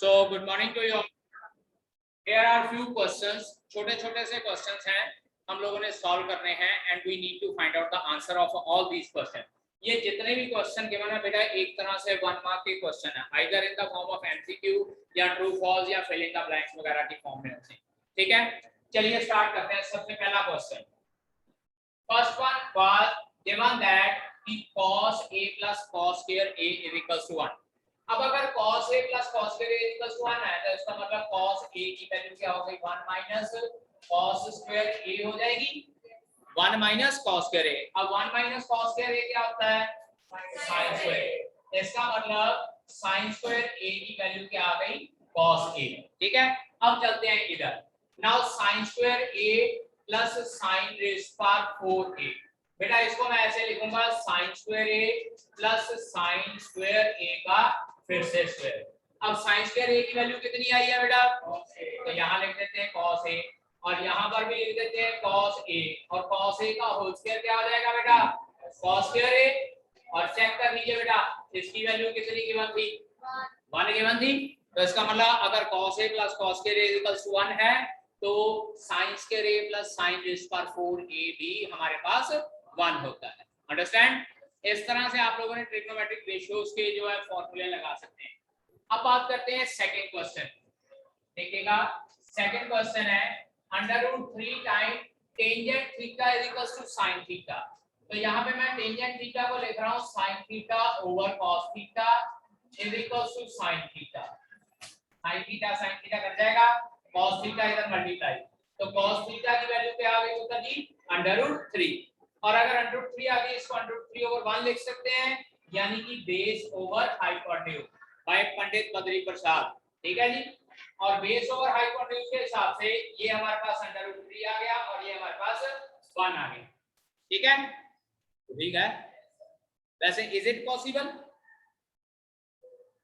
So good morning to you all. Here are few questions. छोटे छोटे से questions हैं, हम लोगों ने solve करने हैं and we need to find out the answer of all these questions. ये जितने भी क्वेश्चन गिवन है बेटा एक तरह से 1 मार्क के क्वेश्चन है, either in the form of MCQ या ट्रू फॉल्स या फिल इन द ब्लैंक्स वगैरह की फॉर्म में होते हैं. ठीक है, चलिए स्टार्ट करते हैं. सबसे पहला question, first one was given that कि cos a plus cos square a is equals to 1. अब अगर cos a plus cos square a equals to 1 है तो इसका मतलब cos a की वैल्यू क्या हो गई 1 minus cos square a हो जाएगी 1 minus cos square a. अब 1 minus cos square a क्या होता है sin square a. इसका मतलब sin square a की वैल्यू क्या आ गई cos a. ठीक है, अब चलते हैं इधर. Now sin square a plus sin raised power 4a. बेटा इसको मैं ऐसे लिखूंगा sin square a plus sin square a का फिर से स्क्वायर. अब sin square a की वैल्यू कितनी आई है बेटा तो यहाँ लिख देते हैं cos a और यहाँ पर भी लिख देते हैं cos a और cos a का होल स्क्वायर क्या हो जाएगा बेटा cos square a. और चेक कर लीजिए बेटा इसकी वैल्यू कितनी गिवन थी 1 गिवन थी. तो इसका मतलब अगर cos a plus cos square a equals to 1 है तो sin square a plus sin raised power 4a भी हमारे पास 1 होता है. अंडरस्टैंड. इस तरह से आप लोगों ने ट्रिग्नोमेट्रिक रेशियोज के जो है फॉर्मूले लगा सकते हैं. अब बात करते हैं सेकंड क्वेश्चन. देखिएगा सेकंड क्वेश्चन है √3 time tangent theta is equals to sin theta. तो यहाँ पे मैं टेंजेंट थीटा को लिख रहा हूँ sin theta over cos theta is equals to sin theta. sin theta cut जाएगा cos थीटा इधर मल्टीप्लाई. तो cos थीटा की वैल्यू क्या आ गई होता जी √3 और अगर √3 आ गई इसको √3 ओवर 1 लिख सकते हैं यानी कि base over hypotenuse bye Pandit Badri Prasad. ठीक है जी. और बेस ओवर हाइपोटेन्यूज के हिसाब से ये हमारे पास √3 आ गया और ये हमारे पास 1 आ गया. ठीक है, ठीक है. वैसे is it possible,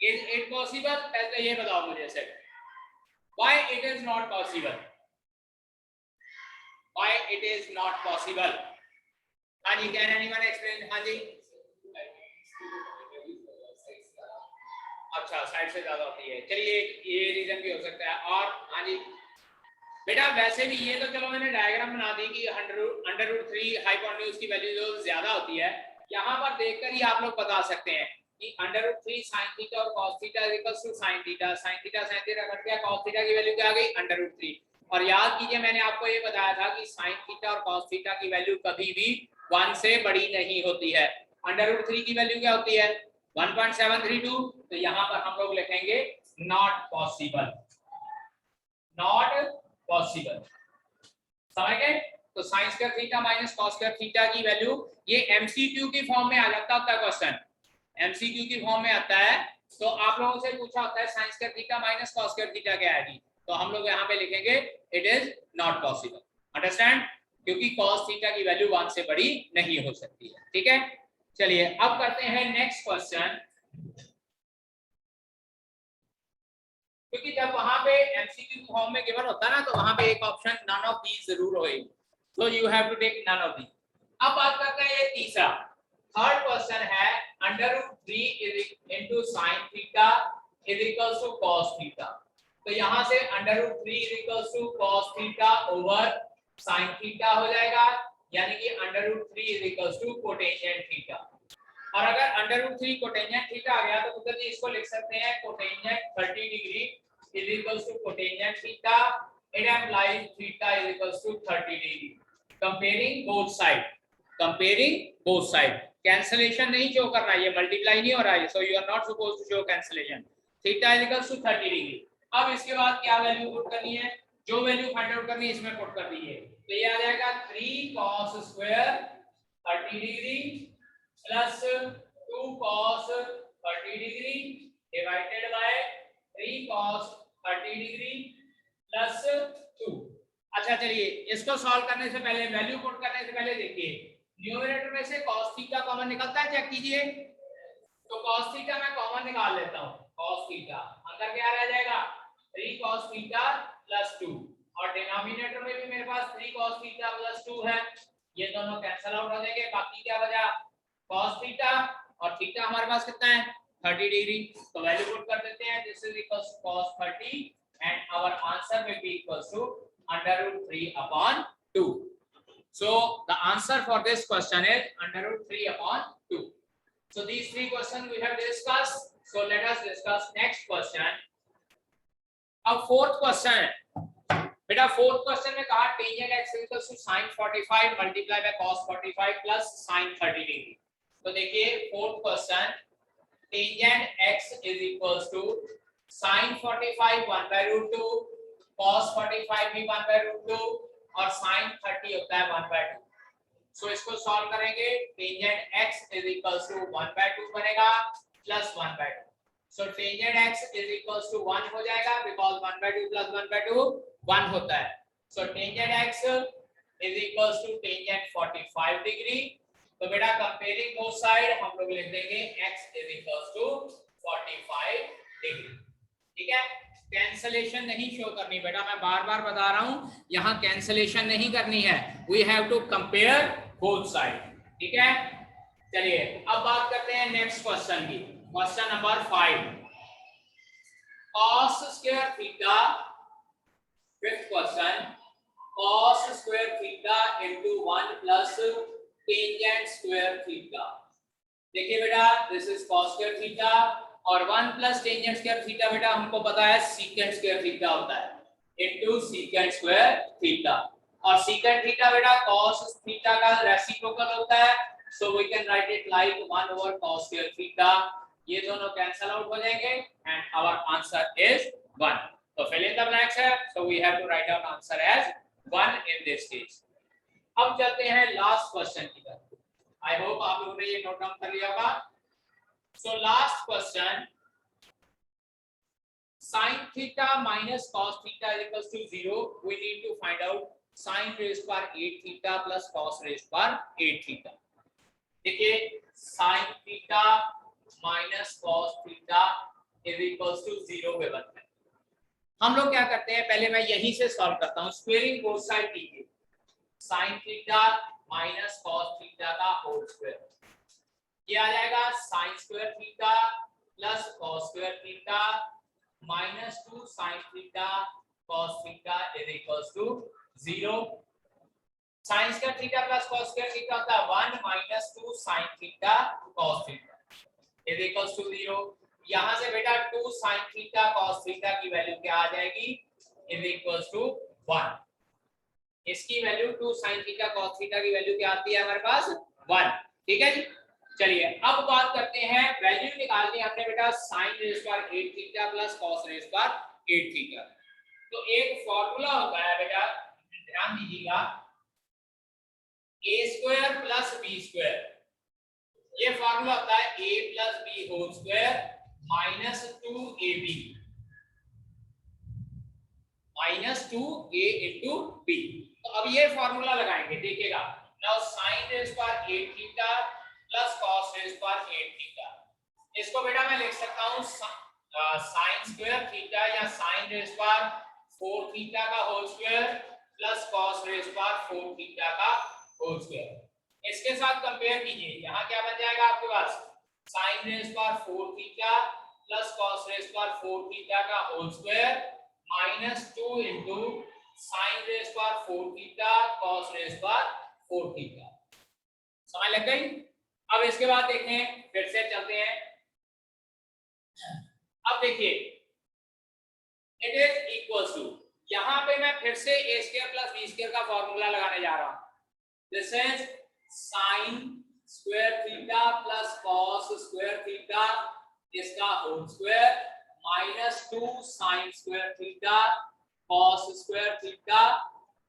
is it possible पहले ये बताओ मुझे sir why it is not possible, why it is not possible. हाँ जी, कैन एनीवन एक्सप्लेन. हाँ जी, अच्छा साइड से ज्यादा होती है. चलिए ये रीजन भी हो सकता है. और हाँ जी बेटा वैसे भी ये तो चलो मैंने डायग्राम बना दी कि √3 हाइपोटेन्यूज की वैल्यू जो ज्यादा होती है. यहाँ पर देखकर ही आप लोग बता सकते हैं कि √3 sin थीटा और cos theta equals to sin theta. sin theta cut गया, cos थीटा की वैल्यू क्या आ गई √3. और याद कीजिए मैंने आपको ये बताया था कि sin थीटा और cos थीटा की वैल्यू कभी भी 1 से बड़ी नहीं होती है. √3 की वैल्यू क्या होती है 1.732. तो यहाँ पर हम लोग लिखेंगे नॉट पॉसिबल, नॉट पॉसिबल. समझ गए. तो sin square theta minus cos square theta की वैल्यू ये एमसीक्यू की फॉर्म में आ जाता है. क्वेश्चन एमसीक्यू की फॉर्म में आता है तो आप लोगों से पूछा होता है sin square theta minus cos square theta क्या आएगी तो हम लोग यहाँ पे लिखेंगे it is not possible. Understand, क्योंकि cos थीटा की वैल्यू 1 से बड़ी नहीं हो सकती है. ठीक है, चलिए अब करते हैं नेक्स्ट क्वेश्चन. क्योंकि जब वहां पे एमसीक्यू फॉर्म में गिवन होता है ना तो वहां पे एक ऑप्शन नन ऑफ दीज जरूर होएगी. So you have to take none of these. अब बात करते हैं ये तीसरा थर्ड क्वेश्चन है √3 into sin theta is equals to cos theta. तो यहां से √3 is equals to cos theta over sin theta हो जाएगा यानी कि √3 is equals to cotangent theta. और अगर √3 कोटेंजेंट थीटा आ गया तो पुत्र जी इसको लिख सकते हैं cotangent 30 degree is equals to cotangent theta. It implies theta is equals to 30 degree. Comparing both side, comparing both side. Cancellation नहीं शो कर रहा है, ये मल्टीप्लाई नहीं हो रहा है. So you are not supposed to show cancellation. Theta is equals to 30 degree. अब इसके बाद क्या वैल्यू पुट करनी है, जो वैल्यू फाइंड आउट करनी है इसमें पुट कर दीजिए. तो ये आ जाएगा 3 cos square 30 degree plus 2 cos 30 degree divided by 3 cos 30 degree plus 2. अच्छा चलिए इसको सॉल्व करने से पहले वैल्यू पुट करने से पहले देखिए न्यूमरेटर में से cos थीटा कॉमन निकलता है, चेक कीजिए. तो cos थीटा मैं कॉमन निकाल लेता हूं. cos थीटा अंदर क्या रह जाएगा 3 cos थीटा प्लस 2 और डिनोमिनेटर में भी मेरे पास 3 cos थीटा प्लस 2 है. ये दोनों कैंसिल आउट हो जाएंगे. बाकी क्या बचा cos थीटा और थीटा हमारे पास कितना है 30 डिग्री, तो वैल्यू पुट कर देते हैं, this is equals to cos 30 and our answer will be equals to √3/2. So the answer for this question is √3/2. So these three questions we have discussed. So let us discuss next question. अब fourth question, बेटा fourth question में कहा tangent x equals to sin 45 multiply by cos 45 plus sin 30 degree. तो देखिए fourth question, tangent x is equals to sin 45 1/√2, cos 45 भी 1/√2 और sin 30 होता है 1/2. सो इसको सॉल्व करेंगे, tangent x is equals to 1/2 बनेगा plus 1/2. So tangent x is equals to 1 हो जाएगा because 1/2 plus 1/2 1 होता है. सो tangent x is equals to tangent 45 degree. तो बेटा कंपेयरिंग बोथ साइड हम लोग लिख देंगे x is equals to 45 degree. ठीक है, कैंसलेशन नहीं शो करनी बेटा, मैं बार बार बता रहा हूं, यहां कैंसलेशन नहीं करनी है, we have to compare both side. ठीक है, चलिए अब बात करते हैं नेक्स्ट क्वेश्चन की. Question number 5, cos square theta. Fifth question, cos square theta into 1 plus tangent square theta. देखिए बेटा, this is cos square theta और 1 प्लस टेंजेंट स्क्वायर थीटा बेटा हमको पता है सीकेंट स्क्वायर थीटा होता है इनटू सीकेंट स्क्वायर थीटा. और सीकेंट थीटा बेटा cos थीटा का रेसिप्रोकल होता है, so we can write it like 1 over cos square theta. ये दोनों कैंसिल आउट हो जाएंगे एंड आवर आंसर इज 1. तो फिल इन द ब्लैंक्स है, so we have to write down answer as 1 in this case. अब चलते हैं last question की तरफ. आई होप आप लोगों ने ये नोट डाउन कर लिया होगा. So last question, sin theta minus cos theta is equals to 0. We need to find out sin raised by 8 theta plus cos raised by 8 theta. देखिए sin theta minus cos theta is equals to 0 पे बनता है. हम लोग क्या करते हैं, पहले मैं यहीं से सॉल्व करता हूँ, स्क्वेयरिंग बोथ साइड कीजिए. sin theta minus cos theta का होल स्क्वायर, ये आ जाएगा sin square theta plus cos square theta minus 2 sin theta cos theta is equals to 0. sin square theta plus cos square theta होता है 1 minus 2 sin theta cos theta is equals to 0. यहां से बेटा 2 sin theta cos theta की value क्या आ जाएगी, is equals to 1. इसकी value 2 sin theta cos theta की वैल्यू क्या आती है हमारे पास 1. ठीक है जी, चलिए अब बात करते हैं, वैल्यू निकालनी है हमने बेटा sin रेज़ पर 8 थीटा प्लस cos रेज़ पर 8 थीटा. तो एक फार्मूला होता है बेटा, ध्यान दीजिएगा, a square plus b square. ये फार्मूला होता है a plus b whole square minus 2ab minus 2a into b. तो अब ये फार्मूला लगाएंगे, देखिएगा. नाउ sin रेज़ पर 8 थीटा प्लस cos रेज़ पर 8 थीटा. इसको बेटा मैं लिख सकता हूं sin स्क्वायर थीटा या sin रेज़ पर 4 थीटा का whole square plus cos raise पर 4 थीटा का होल स्क्वायर. इसके साथ कंपेयर कीजिए, यहां क्या बन जाएगा आपके पास, sin रेज़ पर 4 थीटा प्लस cos रेज़ पर 4 थीटा का whole square minus 2 into sin raise पर 4 थीटा cos रेज़ पर 4 थीटा. समझ लग गई. अब इसके बाद देखें, फिर से चलते हैं. अब देखिए इट इज इक्वल्स टू, यहां पे मैं फिर से a square plus b square का फार्मूला लगाने जा रहा हूं. This is sin square theta plus cos square theta इसका whole square minus 2 sin square theta cos square theta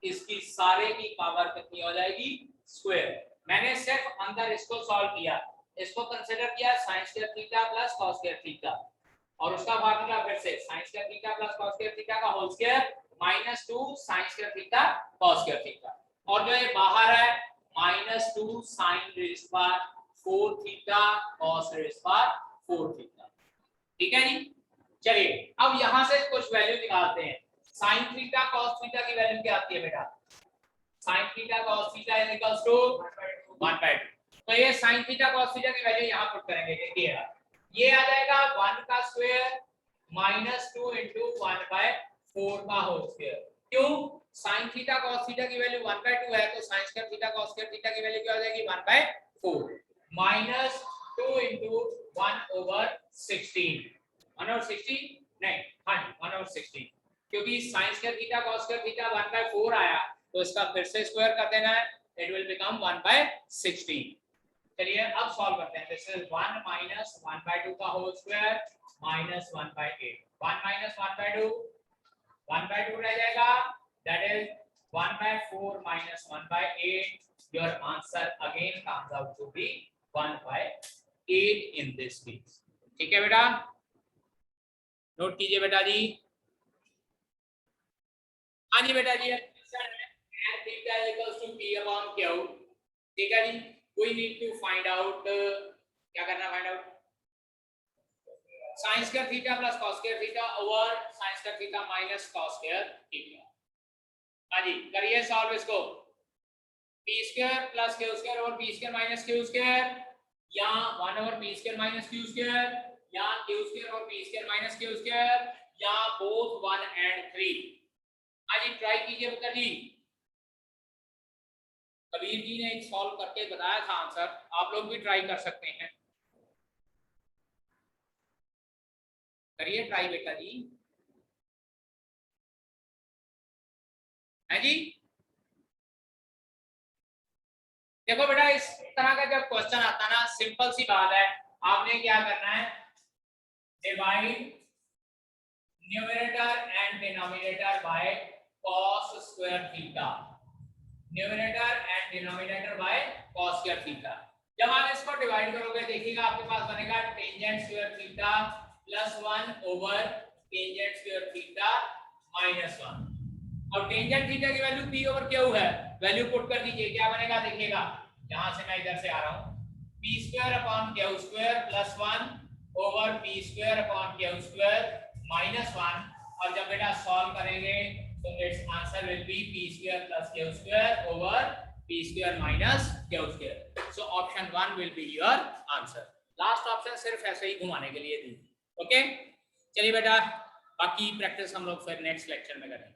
इसकी सारे की पावर कितनी हो जाएगी, स्क्वायर. मैंने सिर्फ अंदर इसको सॉल्व किया, इसको कंसीडर किया sin square theta plus cos square theta और उसका फार्मूला फिर से sin square theta plus cos square theta का whole square minus 2 sin square theta cos square theta और जो ये बाहर है माइनस 2 sin रेज़ पर 4 थीटा cos रेज़ पर 4 थीटा. ठीक है जी. चलिए अब यहां से कुछ वैल्यू निकालते हैं. sin थीटा cos थीटा की वैल्यू क्या आती है बेटा, sin theta cos theta is equals to 1/2. तो ये sin थीटा cos थीटा की वैल्यू यहां पुट करेंगे. देखिएगा ये आ जाएगा 1 का स्क्वायर माइनस 2 इंटू 1/4 का होल स्क्वायर। क्यों? साइन थीटा कॉस थीटा की वैल्यू 1/2 है, तो sine square theta cos square theta की वैल्यू क्या हो जाएगी 1/4 माइनस 2 इंटू 1/16 1/16 नहीं, हाँ 1/16, क्योंकि sine square theta cos square theta 1/4 आया, तो इसका फिर से स्क्वायर कर देना है, इट विल बिकम 1/16। चलिए अब सॉल्व करते हैं। दिस इज 1 माइनस 1/2 का होल स्क्वायर माइनस 1/8, 1 माइनस 1/2 1/2 रह जाएगा, that is 1/4 minus 1/8. Your answer again comes out to be 1/8 in this case. ठीक है बेटा, नोट कीजिए बेटा जी। हाँ जी बेटा जी, theta equals to P upon Q, ठीक है जी। We need to find out, क्या करना find out, sin square theta plus cos square theta over sin square theta minus cos square theta। हाँ जी करिए सॉल्व इसको, p square plus q square और p square minus q square, या 1 over p square minus q square, या q square और p square minus q square, या both 1 and 3। हाँ जी try कीजिए बेटा जी। कबीर जी ने एक सॉल्व करके बताया था आंसर, आप लोग भी ट्राई कर सकते हैं, करिए ट्राई बेटा जी। है जी, देखो बेटा इस तरह का जब क्वेश्चन आता ना, सिंपल सी बात है, आपने क्या करना है, divide numerator and denominator by cos square theta, numerator and denominator by cos square theta. जब आप इसको डिवाइड करोगे देखिएगा आपके पास बनेगा tangent square theta plus 1 over tangent square theta minus 1, और टेंजेंट थीटा की वैल्यू p ओवर q है, वैल्यू पुट कर दीजिए, क्या बनेगा देखिएगा, यहां से मैं इधर से आ रहा हूं, p square upon q square plus 1 over p square upon q square minus 1, और जब बेटा सॉल्व करेंगे तो it's answer will B p square plus q square over p square minus q square. So option 1 will be your answer. Last option सिर्फ ऐसे ही घुमाने के लिए दी। ओके चलिए बेटा, बाकी प्रैक्टिस हम लोग फिर नेक्स्ट लेक्चर में करेंगे।